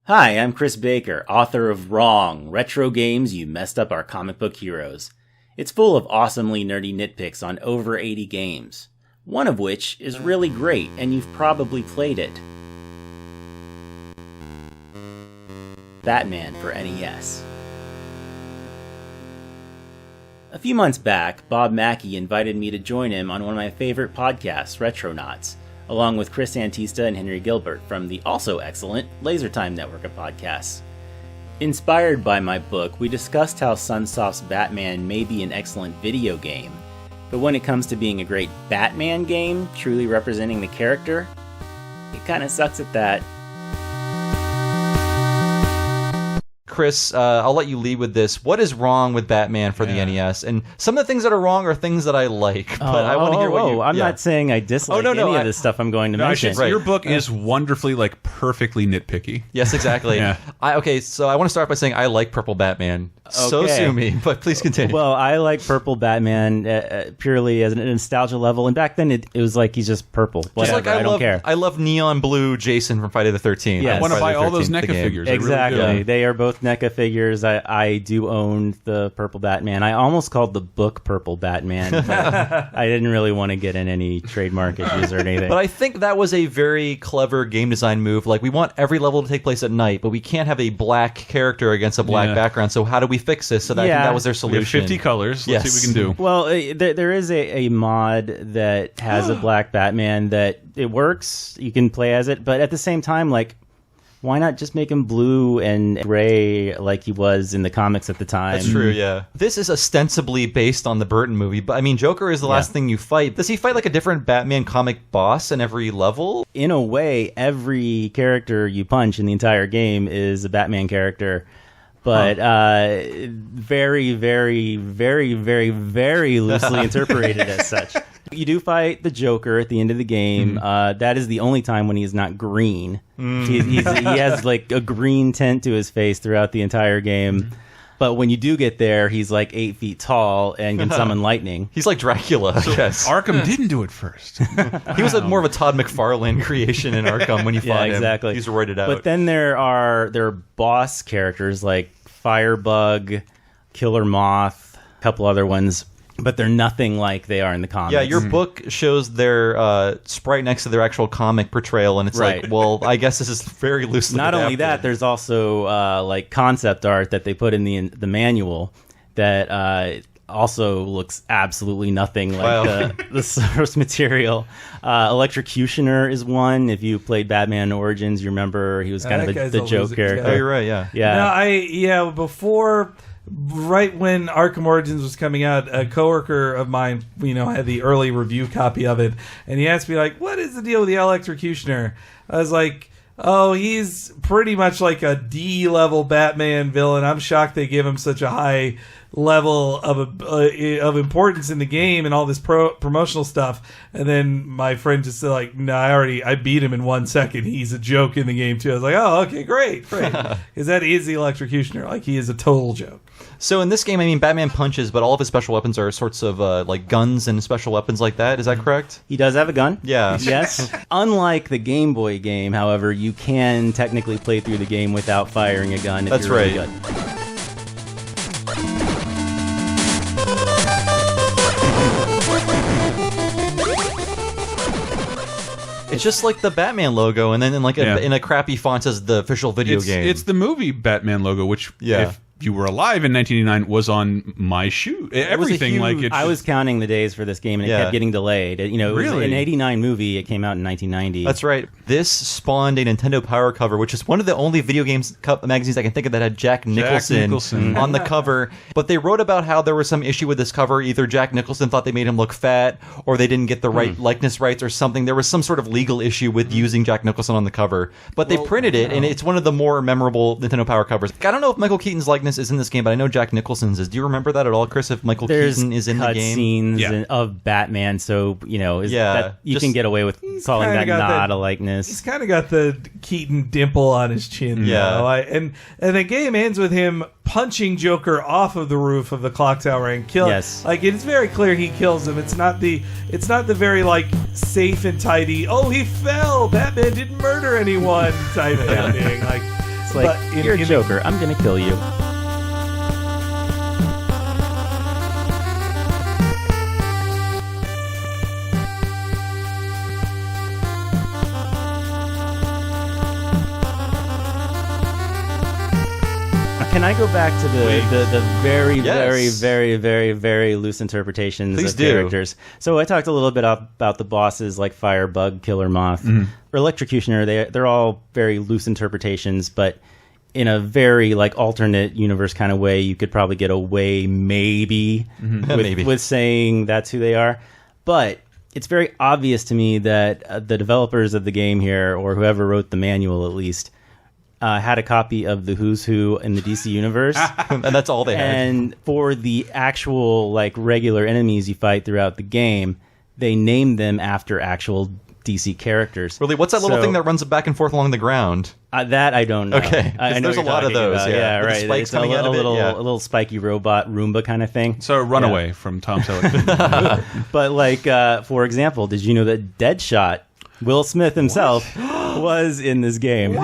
Hi, I'm Chris Baker, author of Wrong, Retro Games You Messed Up Our Comic Book Heroes. It's full of awesomely nerdy nitpicks on over 80 games, one of which is really great, and you've probably played it. Batman for NES. A few months back, Bob Mackey invited me to join him on one of my favorite podcasts, Retronauts, along with Chris Antista and Henry Gilbert from the also excellent LaserTime network of podcasts. Inspired by my book, we discussed how Sunsoft's Batman may be an excellent video game, but when it comes to being a great Batman game, truly representing the character, it kinda sucks at that. Chris, I'll let you lead with this. What is wrong with Batman for the NES? And some of the things that are wrong are things that I like, but I want to hear what you... I'm not saying I dislike any of this stuff I'm going to mention. Your book is wonderfully, perfectly nitpicky. Yes, exactly. Okay, so I want to start by saying I like Purple Batman. So sue me, but please continue. Well, I like Purple Batman purely as a nostalgia level, and back then it was like he's just purple. Whatever, I don't care. I love neon blue Jason from Friday the 13th. Yes. I want to buy all those NECA figures. Exactly. Really they are both NECA figures. I do own the Purple Batman. I almost called the book Purple Batman, but I didn't really want to get in any trademark issues or anything. But I think that was a very clever game design move. Like, we want every level to take place at night, but we can't have a black character against a black background, so how do we fix this? So I think that was their solution. We have 50 colors. Let's see what we can do. Well, there is a mod that has a black Batman that it works. You can play as it, but at the same time, why not just make him blue and gray like he was in the comics at the time? That's true, yeah. This is ostensibly based on the Burton movie, but I mean, Joker is the last thing you fight. Does he fight like a different Batman comic boss in every level? In a way, every character you punch in the entire game is a Batman character. But very, very, very, very, very loosely interpreted as such. You do fight the Joker at the end of the game. That is the only time when he's not green. He has a green tint to his face throughout the entire game. But when you do get there, he's 8 feet tall and can summon lightning. He's like Dracula, I guess. Arkham didn't do it first. He was more of a Todd McFarlane creation in Arkham when you fought him. Exactly. He's roided out. But then there are boss characters like Firebug, Killer Moth, a couple other ones. But they're nothing like they are in the comics. Yeah, your book shows their sprite next to their actual comic portrayal, and it's I guess this is very loosely Not adapted. only that, there's also concept art that they put in the manual that also looks absolutely nothing like the source material. Electrocutioner is one. If you played Batman Origins, you remember he was kind of the joke character. Oh, you're right, No, before... Right when Arkham Origins was coming out, a coworker of mine, had the early review copy of it, and he asked me, what is the deal with the Electrocutioner? I was like, oh, he's pretty much like a D-level Batman villain. I'm shocked they give him such a high level of importance in the game and all this promotional stuff. And then my friend just said, no, I beat him in 1 second. He's a joke in the game, too. I was like, oh, okay, great. Because that is the Electrocutioner. He is a total joke. So in this game, I mean, Batman punches, but all of his special weapons are sorts of guns and special weapons like that. Is that correct? He does have a gun. Yeah. Yes. Unlike the Game Boy game, however, you can technically play through the game without firing a gun if you're really good. It's just like the Batman logo, and then in a crappy font says the official video game. It's the movie Batman logo, which if you were alive in 1989 was on my shoe. Everything I was counting the days for this game, and it kept getting delayed. It was an '89 movie. It came out in 1990. That's right. This spawned a Nintendo Power cover, which is one of the only video games magazines I can think of that had Jack Nicholson on the cover. But they wrote about how there was some issue with this cover. Either Jack Nicholson thought they made him look fat, or they didn't get the right likeness rights or something. There was some sort of legal issue with using Jack Nicholson on the cover. But they printed it, and it's one of the more memorable Nintendo Power covers. I don't know if Michael Keaton's likeness is in this game, but I know Jack Nicholson's is. Do you remember that at all, Chris, if Michael Keaton is in the game? There's cut scenes of Batman, so, that you can get away with calling that not a likeness. He's kind of got the Keaton dimple on his chin. And the game ends with him punching Joker off of the roof of the clock tower and killing. Yes. It's very clear he kills him. It's not the very safe and tidy, oh, he fell, Batman didn't murder anyone type ending. It's like, you're a Joker. I'm going to kill you. Can I go back to the very, very, very, very, very loose interpretations of characters? So I talked a little bit about the bosses like Firebug, Killer Moth, or Electrocutioner. They're all very loose interpretations, but in a very like alternate universe kind of way, you could probably get away maybe with saying that's who they are. But it's very obvious to me that the developers of the game here, or whoever wrote the manual at least, had a copy of the Who's Who in the DC universe. And that's all they had. And for the actual like regular enemies you fight throughout the game, they named them after actual DC characters. Really? What's that little thing that runs back and forth along the ground? That I don't know. Okay. I know there's a lot of those. Yeah, With right. the spikes It's coming out of it. A little spiky robot Roomba kind of thing. So Runaway from Tom Selleck. But like, for example, did you know that Deadshot, Will Smith himself, was in this game? The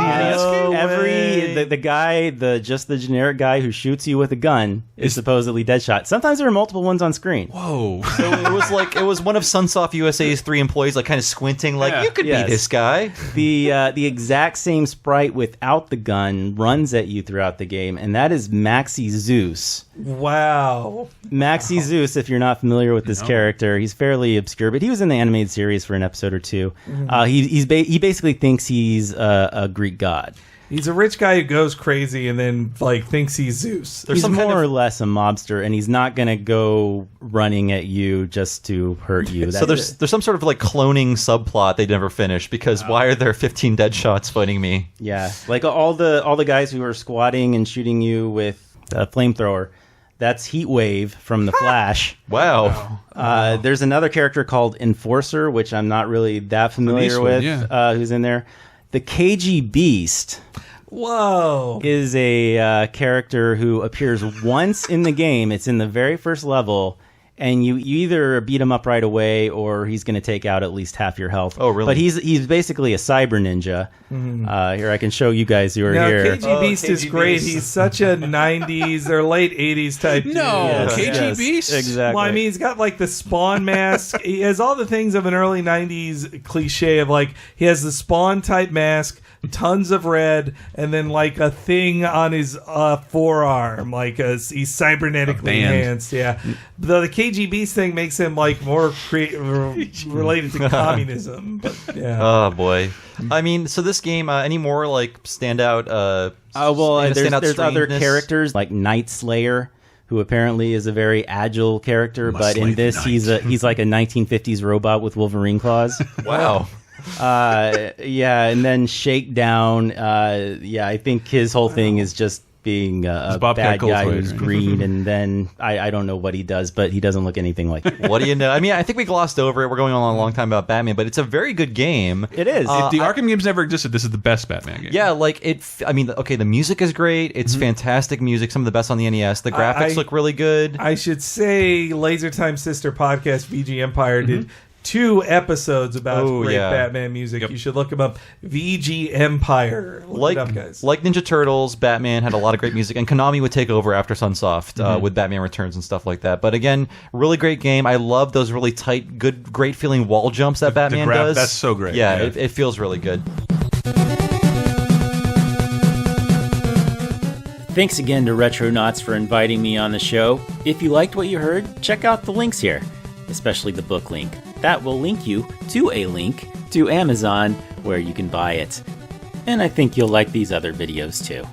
guy, just the generic guy who shoots you with a gun is supposedly Deadshot. Sometimes there are multiple ones on screen. Whoa! So it was one of Sunsoft USA's 3 employees, like kind of squinting, like you could be this guy. The exact same sprite without the gun runs at you throughout the game, and that is Maxi Zeus. Wow. Maxi Zeus, if you're not familiar with this character, he's fairly obscure, but he was in the animated series for an episode or two. He basically thinks he's a Greek god. He's a rich guy who goes crazy and then like thinks he's Zeus. He's more or less a mobster, and he's not going to go running at you just to hurt you. So there's some sort of like cloning subplot they never finished, because why are there 15 Deadshots fighting me? Yeah, like all the guys who are squatting and shooting you with a flamethrower. That's Heatwave from The Flash. Wow. There's another character called Enforcer, which I'm not really that familiar with, who's in there. The KG Beast. Whoa. Is a character who appears once in the game. It's in the very first level, and you either beat him up right away or he's going to take out at least half your health. Oh, really? But he's basically a cyber ninja. Here, I can show you guys who are here. KG Beast is great. He's such a 90s or late 80s type dude. KG Beast? Exactly. Well, I mean, he's got like the Spawn mask. He has all the things of an early 90s cliche of like, he has the Spawn type mask, tons of red, and then like a thing on his forearm, like he's cybernetically enhanced. Yeah, the KG Beast thing makes him like more related to communism. But, yeah. Oh boy. I mean, so this game, any more like standout? There's other characters like Night Slayer, who apparently is a very agile character, but in this he's like a 1950s robot with Wolverine claws. Wow. And then Shakedown. I think his whole thing is just being a bad guy who's green, and then I don't know what he does, but he doesn't look anything like it. What do you know? I mean, I think we glossed over it. We're going on a long time about Batman, but it's a very good game. It is. If the Arkham games never existed, this is the best Batman game. Yeah, like the music is great. It's fantastic music, some of the best on the NES. The graphics look really good. I should say Laser Time Sister podcast, VG Empire, did 2 episodes about great Batman music. You should look them up. VG Empire. Look it up, guys. Like Ninja Turtles, Batman had a lot of great music, and Konami would take over after Sunsoft with Batman Returns and stuff like that. But again, really great game. I love those really tight, great feeling wall jumps that Batman does. That's so great. Yeah, it feels really good. Thanks again to Retronauts for inviting me on the show. If you liked what you heard, check out the links here, especially the book link. That will link you to a link to Amazon where you can buy it. And I think you'll like these other videos too.